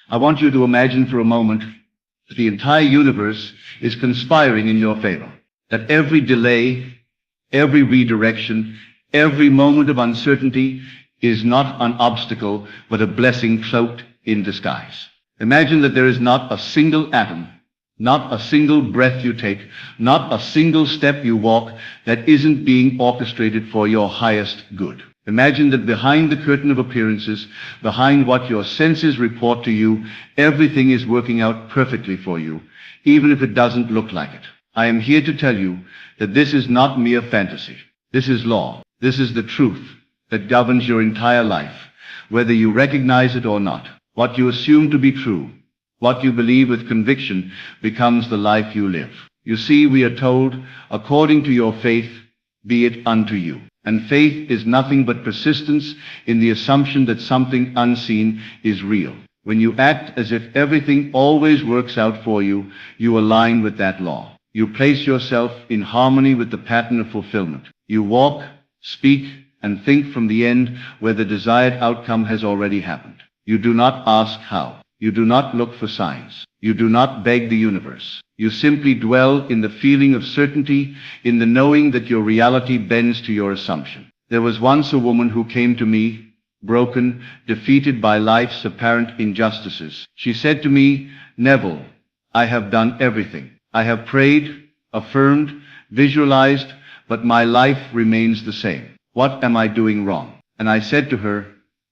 I want you to imagine for a moment that the entire universe is conspiring in your favor, that every delay, every redirection, every moment of uncertainty is not an obstacle, but a blessing cloaked in disguise. Imagine that there is not a single atom, not a single breath you take, not a single step you walk that isn't being orchestrated for your highest good. Imagine that behind the curtain of appearances, behind what your senses report to you, everything is working out perfectly for you, even if it doesn't look like it. I am here to tell you that this is not mere fantasy. This is law. This is the truth that governs your entire life, whether you recognize it or not. What you assume to be true, what you believe with conviction, becomes the life you live. You see, we are told, according to your faith, be it unto you. And faith is nothing but persistence in the assumption that something unseen is real. When you act as if everything always works out for you, you align with that law. You place yourself in harmony with the pattern of fulfillment. You walk, speak, and think from the end where the desired outcome has already happened. You do not ask how. You do not look for signs. You do not beg the universe. You simply dwell in the feeling of certainty, in the knowing that your reality bends to your assumption. There was once a woman who came to me, broken, defeated by life's apparent injustices. She said to me, "Neville, I have done everything. I have prayed, affirmed, visualized, but my life remains the same. What am I doing wrong?" And I said to her,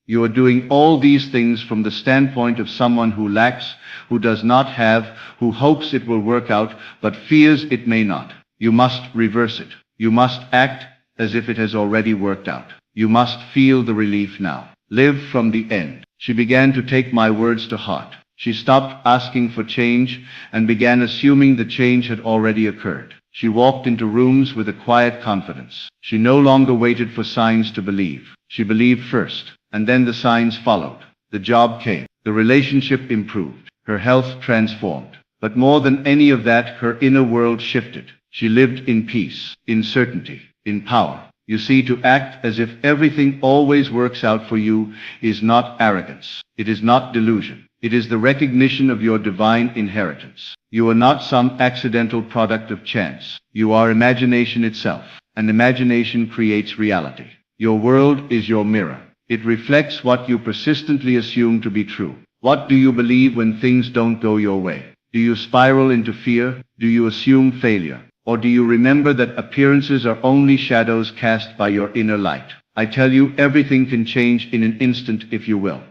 "You are doing all these things from the standpoint of someone who lacks, who does not have, who hopes it will work out, but fears it may not. You must reverse it. You must act as if it has already worked out. You must feel the relief now. Live from the end." She began to take my words to heart. She stopped asking for change and began assuming the change had already occurred. She walked into rooms with a quiet confidence. She no longer waited for signs to believe. She believed first. And then the signs followed. The job came. The relationship improved. Her health transformed. But more than any of that, her inner world shifted. She lived in peace, in certainty, in power. You see, to act as if everything always works out for you is not arrogance. It is not delusion. It is the recognition of your divine inheritance. You are not some accidental product of chance. You are imagination itself. And imagination creates reality. Your world is your mirror. It reflects what you persistently assume to be true. What do you believe when things don't go your way? Do you spiral into fear? Do you assume failure? Or do you remember that appearances are only shadows cast by your inner light? I tell you, everything can change in an instant if you will.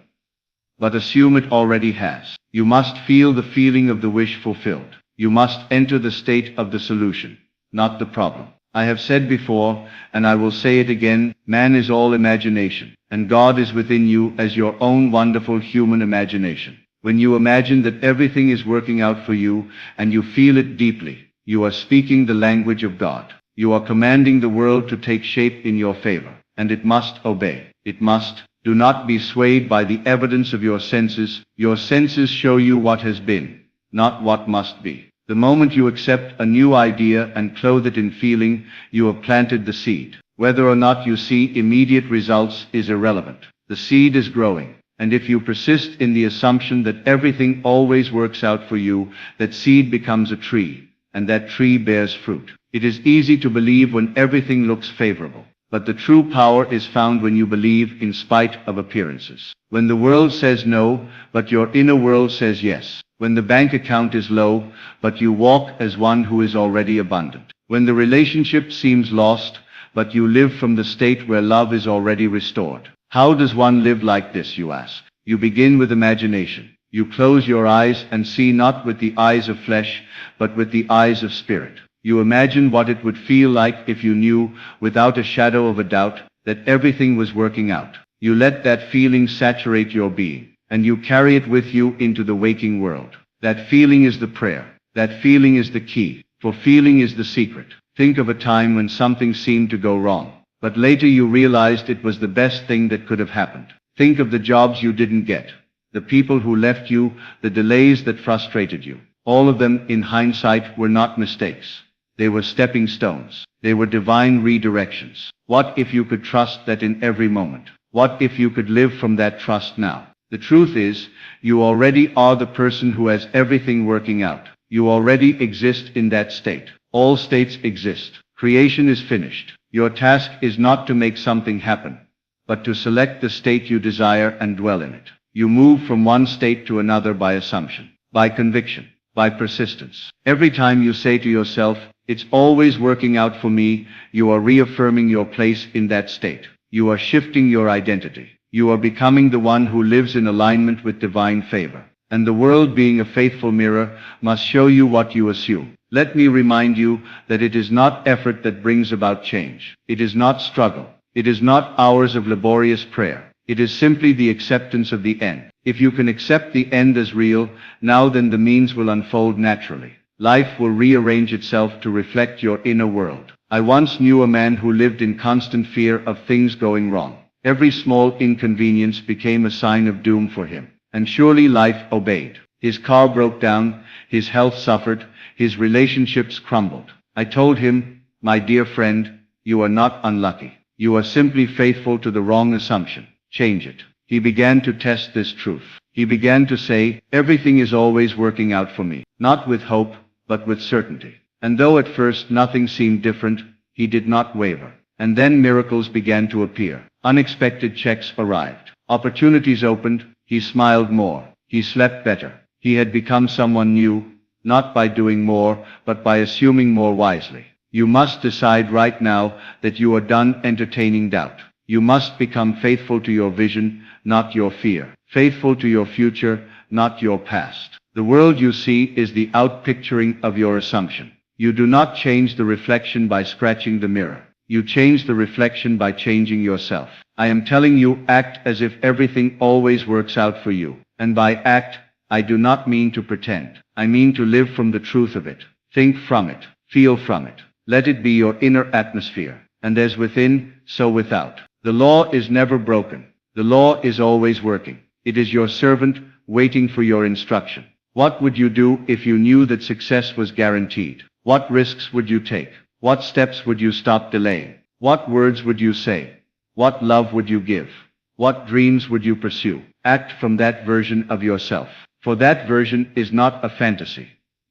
But assume it already has. You must feel the feeling of the wish fulfilled. You must enter the state of the solution, not the problem. I have said before, and I will say it again, man is all imagination, and God is within you as your own wonderful human imagination. When you imagine that everything is working out for you, and you feel it deeply, you are speaking the language of God. You are commanding the world to take shape in your favor, and it must obey. It must. Do not be swayed by the evidence of your senses. Your senses show you what has been, not what must be. The moment you accept a new idea and clothe it in feeling, you have planted the seed. Whether or not you see immediate results is irrelevant. The seed is growing. And if you persist in the assumption that everything always works out for you, that seed becomes a tree, and that tree bears fruit. It is easy to believe when everything looks favorable. But the true power is found when you believe in spite of appearances. When the world says no, but your inner world says yes. When the bank account is low, but you walk as one who is already abundant. When the relationship seems lost, but you live from the state where love is already restored. How does one live like this, you ask? You begin with imagination. You close your eyes and see not with the eyes of flesh, but with the eyes of spirit. You imagine what it would feel like if you knew, without a shadow of a doubt, that everything was working out. You let that feeling saturate your being, and you carry it with you into the waking world. That feeling is the prayer. That feeling is the key, for feeling is the secret. Think of a time when something seemed to go wrong, but later you realized it was the best thing that could have happened. Think of the jobs you didn't get, the people who left you, the delays that frustrated you. All of them, in hindsight, were not mistakes. They were stepping stones. They were divine redirections. What if you could trust that in every moment? What if you could live from that trust now? The truth is, you already are the person who has everything working out. You already exist in that state. All states exist. Creation is finished. Your task is not to make something happen, but to select the state you desire and dwell in it. You move from one state to another by assumption, by conviction, by persistence. Every time you say to yourself, "It's always working out for me," you are reaffirming your place in that state. You are shifting your identity. You are becoming the one who lives in alignment with divine favor. And the world, being a faithful mirror, must show you what you assume. Let me remind you that it is not effort that brings about change. It is not struggle. It is not hours of laborious prayer. It is simply the acceptance of the end. If you can accept the end as real, now then the means will unfold naturally. Life will rearrange itself to reflect your inner world. I once knew a man who lived in constant fear of things going wrong. Every small inconvenience became a sign of doom for him. And surely life obeyed. His car broke down, his health suffered, his relationships crumbled. I told him, "My dear friend, you are not unlucky. You are simply faithful to the wrong assumption. Change it." He began to test this truth. He began to say, "Everything is always working out for me," not with hope, but with certainty. And though at first nothing seemed different, he did not waver. And then miracles began to appear. Unexpected checks arrived. Opportunities opened. He smiled more. He slept better. He had become someone new, not by doing more, but by assuming more wisely. You must decide right now that you are done entertaining doubt. You must become faithful to your vision, not your fear. Faithful to your future, not your past. The world you see is the outpicturing of your assumption. You do not change the reflection by scratching the mirror. You change the reflection by changing yourself. I am telling you, act as if everything always works out for you. And by act, I do not mean to pretend. I mean to live from the truth of it. Think from it. Feel from it. Let it be your inner atmosphere. And as within, so without. The law is never broken. The law is always working. It is your servant, waiting for your instruction. What would you do if you knew that success was guaranteed? What risks would you take? What steps would you stop delaying? What words would you say? What love would you give? What dreams would you pursue? Act from that version of yourself. For that version is not a fantasy.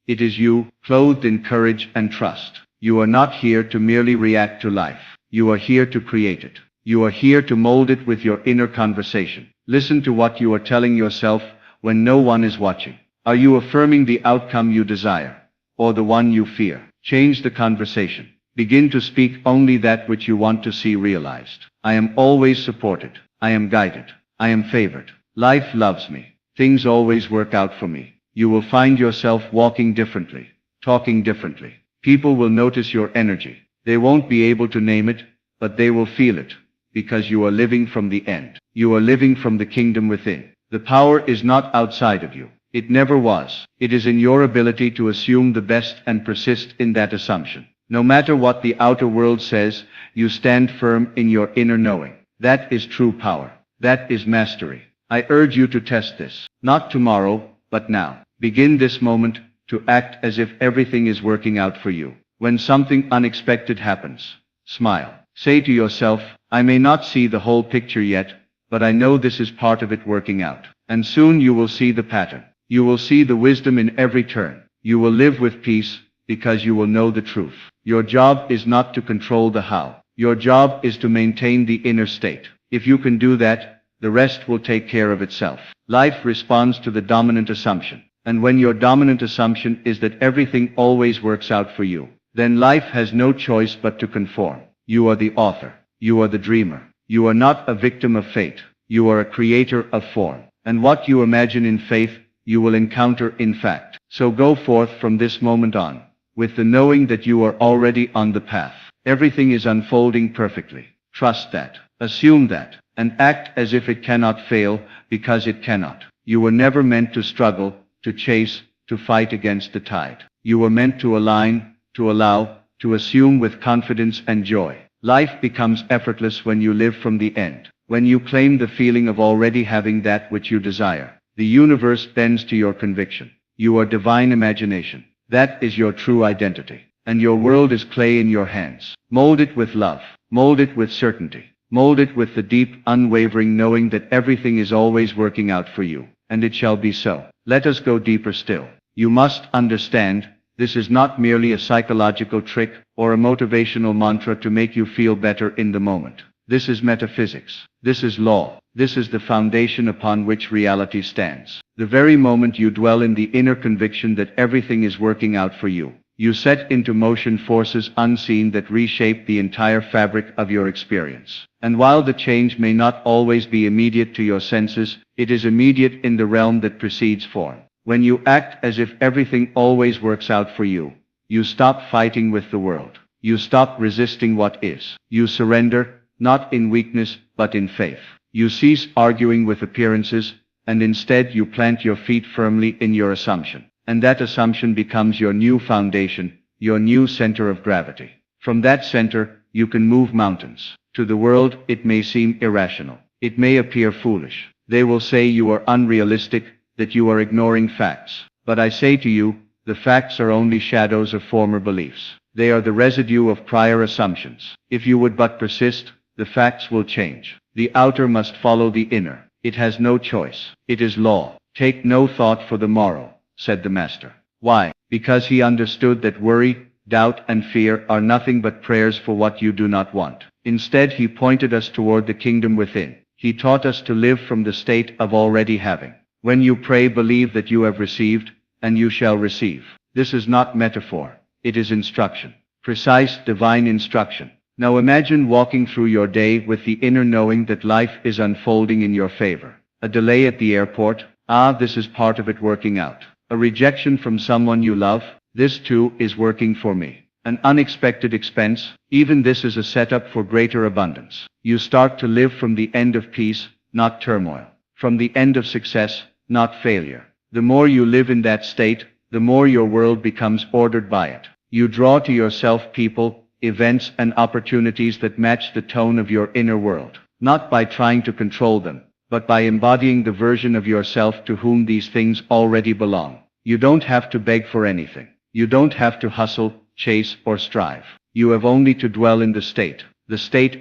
It is you, clothed in courage and trust. You are not here to merely react to life. You are here to create it. You are here to mold it with your inner conversation. Listen to what you are telling yourself when no one is watching. Are you affirming the outcome you desire, or the one you fear? Change the conversation. Begin to speak only that which you want to see realized. I am always supported. I am guided. I am favored. Life loves me. Things always work out for me. You will find yourself walking differently, talking differently. People will notice your energy. They won't be able to name it, but they will feel it, because you are living from the end. You are living from the kingdom within. The power is not outside of you. It never was. It is in your ability to assume the best and persist in that assumption. No matter what the outer world says, you stand firm in your inner knowing. That is true power. That is mastery. I urge you to test this. Not tomorrow, but now. Begin this moment to act as if everything is working out for you. When something unexpected happens, smile. Say to yourself, "I may not see the whole picture yet, but I know this is part of it working out." And soon you will see the pattern. You will see the wisdom in every turn. You will live with peace, because you will know the truth. Your job is not to control the how. Your job is to maintain the inner state. If you can do that, the rest will take care of itself. Life responds to the dominant assumption. And when your dominant assumption is that everything always works out for you, then life has no choice but to conform. You are the author. You are the dreamer. You are not a victim of fate. You are a creator of form. And what you imagine in faith, you will encounter in fact. So go forth from this moment on, with the knowing that you are already on the path. Everything is unfolding perfectly. Trust that. Assume that. And act as if it cannot fail, because it cannot. You were never meant to struggle, to chase, to fight against the tide. You were meant to align, to allow, to assume with confidence and joy. Life becomes effortless when you live from the end. When you claim the feeling of already having that which you desire. The universe bends to your conviction. You are divine imagination. That is your true identity. And your world is clay in your hands. Mold it with love. Mold it with certainty. Mold it with the deep, unwavering knowing that everything is always working out for you, and it shall be so. Let us go deeper still. You must understand, this is not merely a psychological trick or a motivational mantra to make you feel better in the moment. This is metaphysics. This is law. This is the foundation upon which reality stands. The very moment you dwell in the inner conviction that everything is working out for you, you set into motion forces unseen that reshape the entire fabric of your experience. And while the change may not always be immediate to your senses, it is immediate in the realm that precedes form. When you act as if everything always works out for you, you stop fighting with the world. You stop resisting what is. You surrender, not in weakness, but in faith. You cease arguing with appearances, and instead you plant your feet firmly in your assumption. And that assumption becomes your new foundation, your new center of gravity. From that center, you can move mountains. To the world, it may seem irrational. It may appear foolish. They will say you are unrealistic, that you are ignoring facts. But I say to you, the facts are only shadows of former beliefs. They are the residue of prior assumptions. If you would but persist, the facts will change. The outer must follow the inner. It has no choice. It is law. Take no thought for the morrow, said the Master. Why? Because he understood that worry, doubt, and fear are nothing but prayers for what you do not want. Instead, he pointed us toward the kingdom within. He taught us to live from the state of already having. When you pray, believe that you have received, and you shall receive. This is not metaphor. It is instruction. Precise divine instruction. Now imagine walking through your day with the inner knowing that life is unfolding in your favor. A delay at the airport, this is part of it working out. A rejection from someone you love, this too is working for me. An unexpected expense, even this is a setup for greater abundance. You start to live from the end of peace, not turmoil. From the end of success, not failure. The more you live in that state, the more your world becomes ordered by it. You draw to yourself people, events, and opportunities that match the tone of your inner world, not by trying to control them, but by embodying the version of yourself to whom these things already belong. You don't have to beg for anything. You don't have to hustle, chase, or strive. You have only to dwell in the state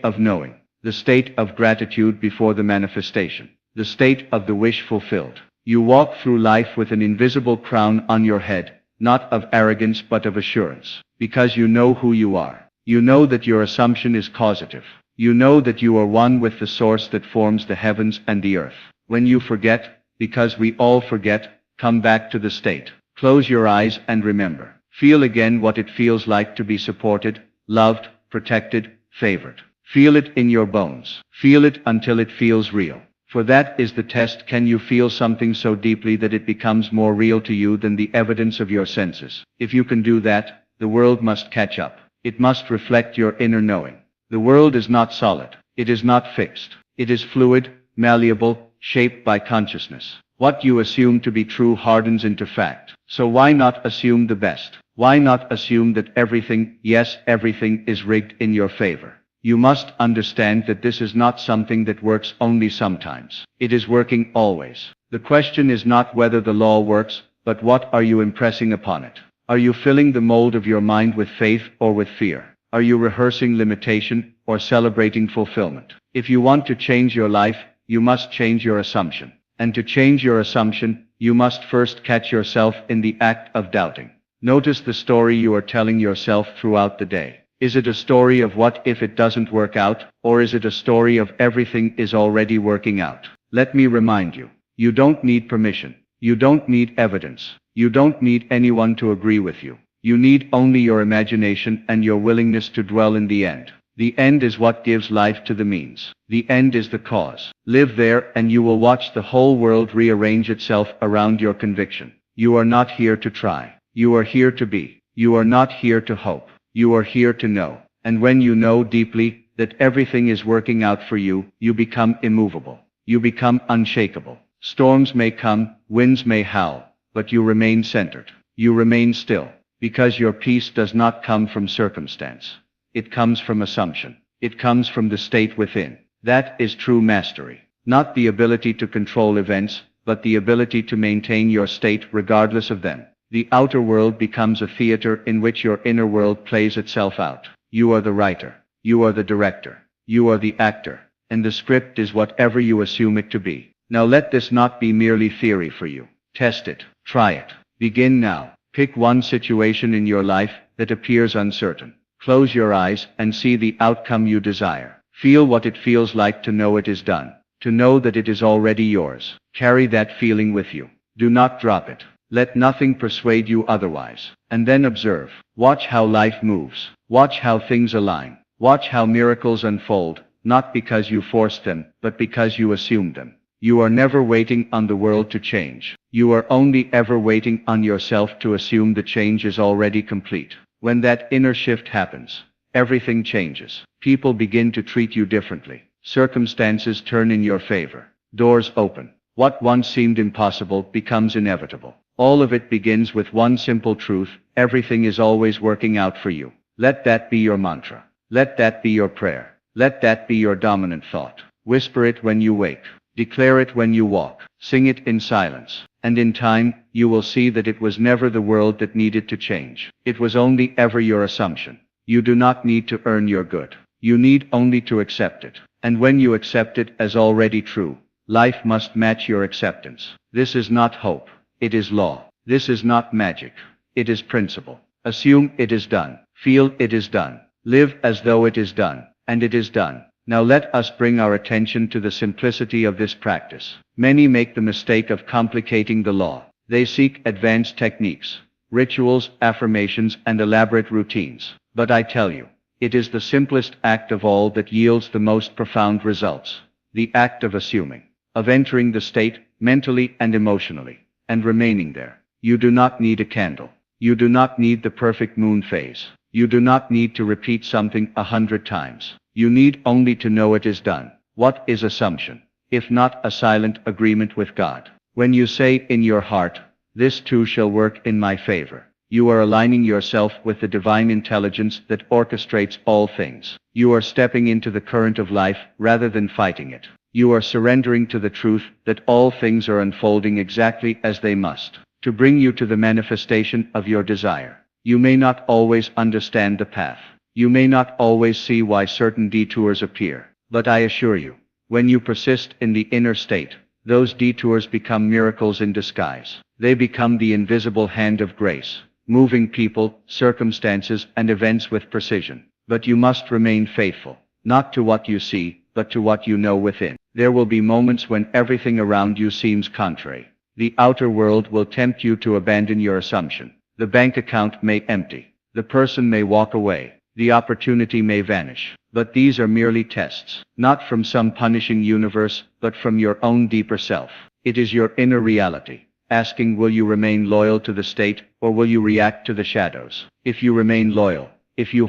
of knowing, the state of gratitude before the manifestation, the state of the wish fulfilled. You walk through life with an invisible crown on your head, not of arrogance but of assurance, because you know who you are. You know that your assumption is causative. You know that you are one with the source that forms the heavens and the earth. When you forget, because we all forget, come back to the state. Close your eyes and remember. Feel again what it feels like to be supported, loved, protected, favored. Feel it in your bones. Feel it until it feels real. For that is the test. Can you feel something so deeply that it becomes more real to you than the evidence of your senses? If you can do that, the world must catch up. It must reflect your inner knowing. The world is not solid. It is not fixed. It is fluid, malleable, shaped by consciousness. What you assume to be true hardens into fact. So why not assume the best? Why not assume that everything, yes, everything is rigged in your favor? You must understand that this is not something that works only sometimes. It is working always. The question is not whether the law works, but what are you impressing upon it? Are you filling the mold of your mind with faith or with fear? Are you rehearsing limitation or celebrating fulfillment? If you want to change your life, you must change your assumption. And to change your assumption, you must first catch yourself in the act of doubting. Notice the story you are telling yourself throughout the day. Is it a story of what if it doesn't work out, or is it a story of everything is already working out? Let me remind you, you don't need permission. You don't need evidence. You don't need anyone to agree with you. You need only your imagination and your willingness to dwell in the end. The end is what gives life to the means. The end is the cause. Live there and you will watch the whole world rearrange itself around your conviction. You are not here to try. You are here to be. You are not here to hope. You are here to know. And when you know deeply that everything is working out for you, you become immovable. You become unshakable. Storms may come, winds may howl, but you remain centered. You remain still, because your peace does not come from circumstance. It comes from assumption. It comes from the state within. That is true mastery. Not the ability to control events, but the ability to maintain your state regardless of them. The outer world becomes a theater in which your inner world plays itself out. You are the writer. You are the director. You are the actor, and the script is whatever you assume it to be. Now let this not be merely theory for you. Test it. Try it. Begin now. Pick one situation in your life that appears uncertain. Close your eyes and see the outcome you desire. Feel what it feels like to know it is done, to know that it is already yours. Carry that feeling with you. Do not drop it. Let nothing persuade you otherwise. And then observe. Watch how life moves. Watch how things align. Watch how miracles unfold, not because you forced them, but because you assumed them. You are never waiting on the world to change. You are only ever waiting on yourself to assume the change is already complete. When that inner shift happens, everything changes. People begin to treat you differently. Circumstances turn in your favor. Doors open. What once seemed impossible becomes inevitable. All of it begins with one simple truth: everything is always working out for you. Let that be your mantra. Let that be your prayer. Let that be your dominant thought. Whisper it when you wake. Declare it when you walk. Sing it in silence. And in time, you will see that it was never the world that needed to change. It was only ever your assumption. You do not need to earn your good. You need only to accept it. And when you accept it as already true, life must match your acceptance. This is not hope. It is law. This is not magic. It is principle. Assume it is done. Feel it is done. Live as though it is done. And it is done. Now let us bring our attention to the simplicity of this practice. Many make the mistake of complicating the law. They seek advanced techniques, rituals, affirmations, and elaborate routines. But I tell you, it is the simplest act of all that yields the most profound results. The act of assuming, of entering the state, mentally and emotionally, and remaining there. You do not need a candle. You do not need the perfect moon phase. You do not need to repeat something 100 times. You need only to know it is done. What is assumption, if not a silent agreement with God? When you say in your heart, "This too shall work in my favor," you are aligning yourself with the divine intelligence that orchestrates all things. You are stepping into the current of life rather than fighting it. You are surrendering to the truth that all things are unfolding exactly as they must, to bring you to the manifestation of your desire. You may not always understand the path. You may not always see why certain detours appear. But I assure you, when you persist in the inner state, those detours become miracles in disguise. They become the invisible hand of grace, moving people, circumstances, and events with precision. But you must remain faithful, not to what you see, but to what you know within. There will be moments when everything around you seems contrary. The outer world will tempt you to abandon your assumption. The bank account may empty. The person may walk away. The opportunity may vanish. But these are merely tests, not from some punishing universe, but from your own deeper self. It is your inner reality, asking, will you remain loyal to the state, or will you react to the shadows? If you remain loyal, if you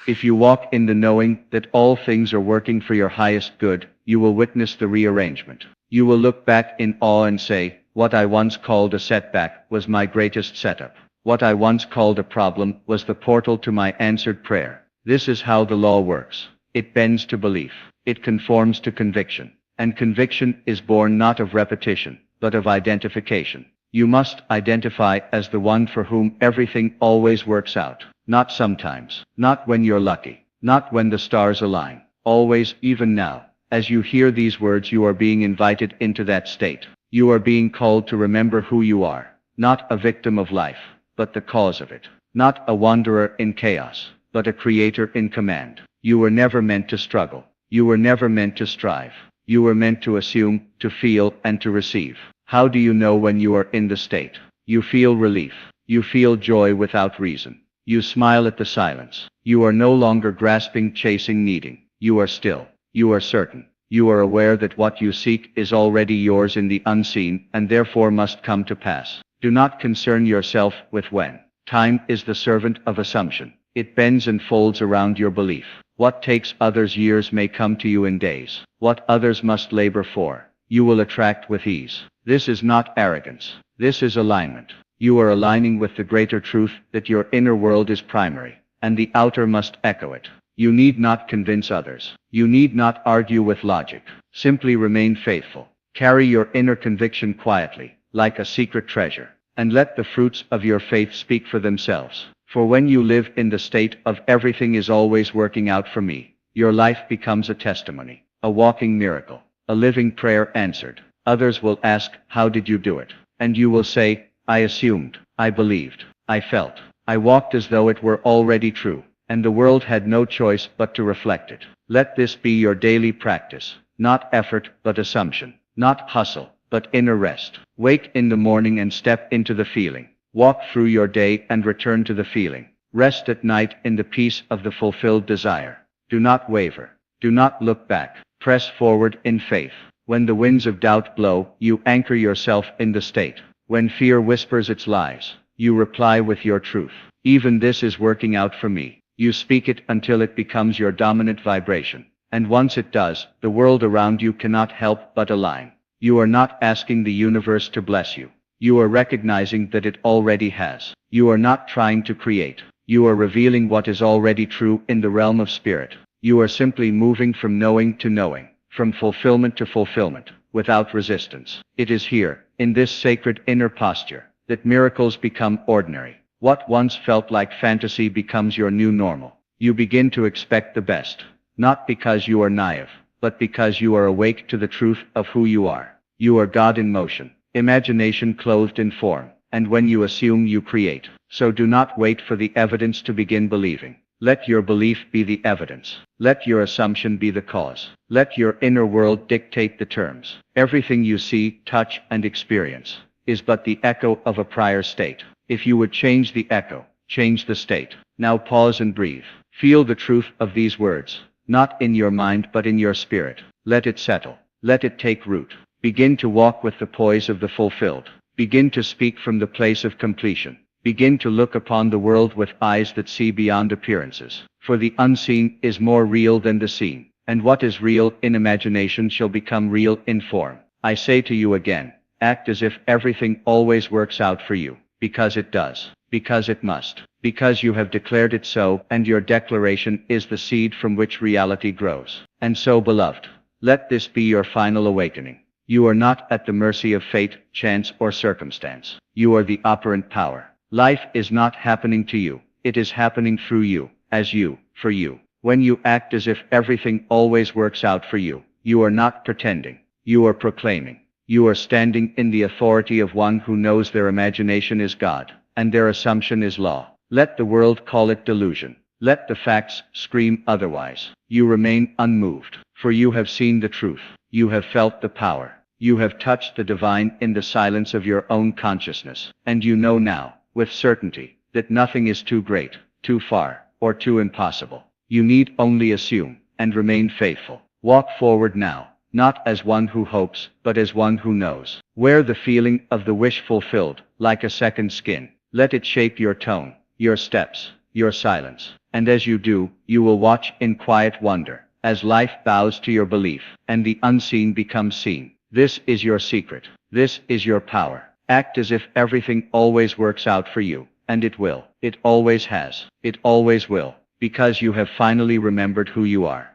if you walk in the knowing that all things are working for your highest good, you will witness the rearrangement. You will look back in awe and say, what I once called a setback was my greatest setup. What I once called a problem was the portal to my answered prayer. This is how the law works. It bends to belief. It conforms to conviction. And conviction is born not of repetition, but of identification. You must identify as the one for whom everything always works out. Not sometimes. Not when you're lucky. Not when the stars align. Always, even now. As you hear these words, you are being invited into that state. You are being called to remember who you are. Not a victim of life, but the cause of it. Not a wanderer in chaos, but a creator in command. You were never meant to struggle. You were never meant to strive. You were meant to assume, to feel, and to receive. How do you know when you are in the state? You feel relief. You feel joy without reason. You smile at the silence. You are no longer grasping, chasing, needing. You are still. You are certain. You are aware that what you seek is already yours in the unseen, and therefore must come to pass. Do not concern yourself with when. Time is the servant of assumption. It bends and folds around your belief. What takes others years may come to you in days. What others must labor for, you will attract with ease. This is not arrogance. This is alignment. You are aligning with the greater truth that your inner world is primary, and the outer must echo it. You need not convince others. You need not argue with logic. Simply remain faithful. Carry your inner conviction quietly, like a secret treasure, and let the fruits of your faith speak for themselves. For when you live in the state of everything is always working out for me, your life becomes a testimony, a walking miracle, a living prayer answered. Others will ask, how did you do it? And you will say, I assumed, I believed, I felt, I walked as though it were already true, and the world had no choice but to reflect it. Let this be your daily practice, not effort but assumption, not hustle but inner rest. Wake in the morning and step into the feeling. Walk through your day and return to the feeling. Rest at night in the peace of the fulfilled desire. Do not waver. Do not look back. Press forward in faith. When the winds of doubt blow, you anchor yourself in the state. When fear whispers its lies, you reply with your truth. Even this is working out for me. You speak it until it becomes your dominant vibration. And once it does, the world around you cannot help but align. You are not asking the universe to bless you. You are recognizing that it already has. You are not trying to create. You are revealing what is already true in the realm of spirit. You are simply moving from knowing to knowing, from fulfillment to fulfillment, without resistance. It is here, in this sacred inner posture, that miracles become ordinary. What once felt like fantasy becomes your new normal. You begin to expect the best, not because you are naive, but because you are awake to the truth of who you are. You are God in motion, imagination clothed in form, and when you assume, you create. So do not wait for the evidence to begin believing. Let your belief be the evidence. Let your assumption be the cause. Let your inner world dictate the terms. Everything you see, touch, and experience is but the echo of a prior state. If you would change the echo, change the state. Now pause and breathe. Feel the truth of these words, not in your mind but in your spirit. Let it settle. Let it take root. Begin to walk with the poise of the fulfilled. Begin to speak from the place of completion. Begin to look upon the world with eyes that see beyond appearances. For the unseen is more real than the seen, and what is real in imagination shall become real in form. I say to you again, act as if everything always works out for you, because it does, because it must, because you have declared it so, and your declaration is the seed from which reality grows. And so, beloved, let this be your final awakening. You are not at the mercy of fate, chance, or circumstance. You are the operant power. Life is not happening to you. It is happening through you, as you, for you. When you act as if everything always works out for you, you are not pretending. You are proclaiming. You are standing in the authority of one who knows their imagination is God, and their assumption is law. Let the world call it delusion. Let the facts scream otherwise. You remain unmoved, for you have seen the truth. You have felt the power. You have touched the divine in the silence of your own consciousness, and you know now, with certainty, that nothing is too great, too far, or too impossible. You need only assume, and remain faithful. Walk forward now, not as one who hopes, but as one who knows. Wear the feeling of the wish fulfilled, like a second skin. Let it shape your tone, your steps, your silence. And as you do, you will watch in quiet wonder, as life bows to your belief, and the unseen becomes seen. This is your secret. This is your power. Act as if everything always works out for you, and it will. It always has. It always will, because you have finally remembered who you are.